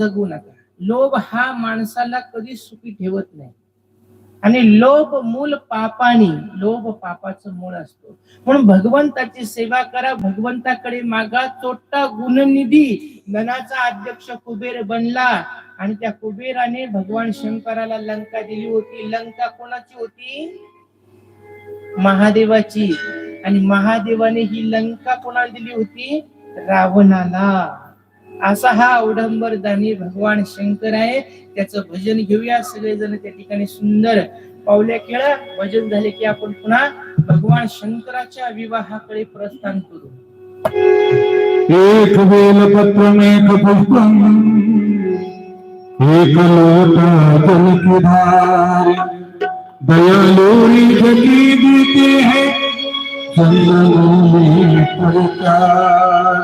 जगू नका. लोभ हा माणसाला कधी सुखी ठेवत नाही आणि लोभ मूल पापानी, लोभ पापाचं मूळ असतो. म्हणून भगवंताची सेवा करा, भगवंताकडे मागा. चोट्टा गुणनिधी, गणाचा अध्यक्ष कुबेर बनला आणि त्या कुबेराने भगवान शंकराला लंका दिली होती. लंका कोणाची होती? महादेवाची. आणि महादेवाने ही लंका कोणाला दिली होती? रावणाला. असा हा अवडंबरदानी भगवान शंकर आहे. त्याचं भजन घेऊया सगळेजण. त्या ठिकाणी सुंदर पावले केळं भजन झाले की आपण पुन्हा भगवान शंकराच्या विवाहाकडे प्रस्थान करू. एक बेलपत्रम एक पुष्पम एक लोटा जल की धार, दयालु जगी देते हैं चंदनों में परिचार।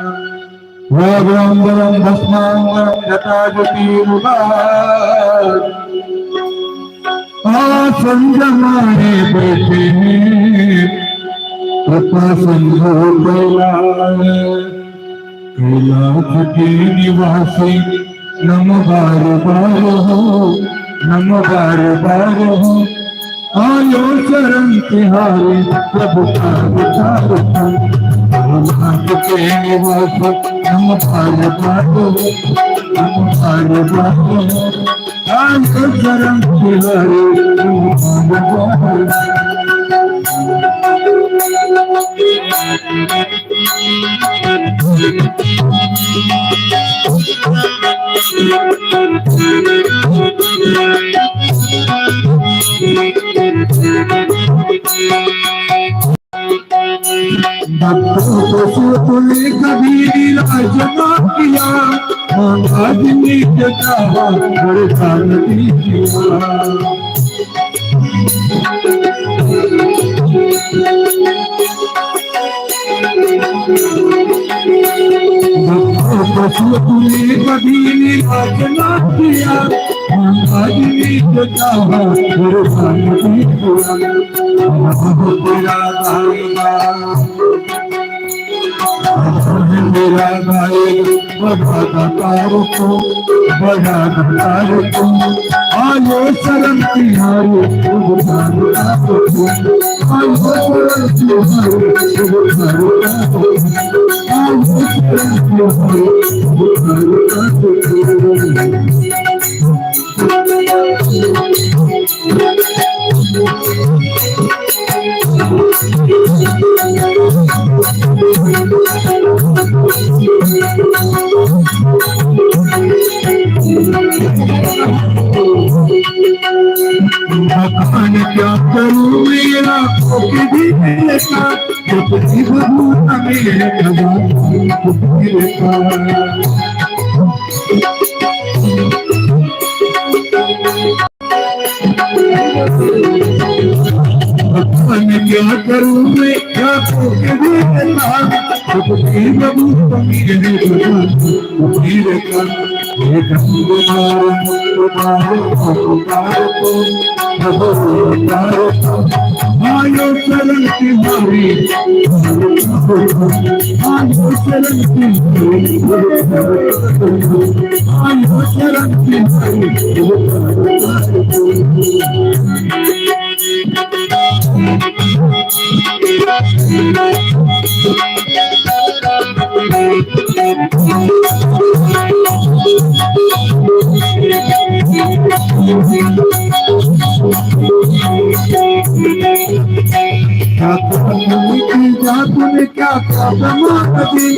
वागंबरम भस्मांगम जटाजटीरुबार, संजमाने बैठे हैं कृपा सिंधु कैलाश के निवासी। नम बार बार हो, नम बार बार हो, आयो शरण तिहारी प्रभु का विचार। कैलाश के निवासी नम बार बार हो, नम बार बार हो, आयो शरण तिहारी प्रभु का विचार। तुमने कभी इलाज ना किया, आदमी के चाहा बड़का नहीं किया। तुमने कभी इलाज ना किया, आदमी के चाहा बड़का नहीं किया। मेरा भाई बड़ा दातार को, बड़ा दातार को, आयो शरण तिहारी प्रभु का विचार। आयो शरण तिहारी प्रभु का विचार। आयो शरण तिहारी प्रभु का विचार। भगवान क्या करूं मेरा भी मेरा, जब जीव भूत मेरे भगवान क्या करूं मैं क्या भी मेरा, जब जीव भूत मेरे आयो शरण तिहारी, आयो शरण तिहारी, आयो शरण तिहारी। तूने क्या कमा दी,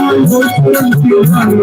आयो शरण तिहारी।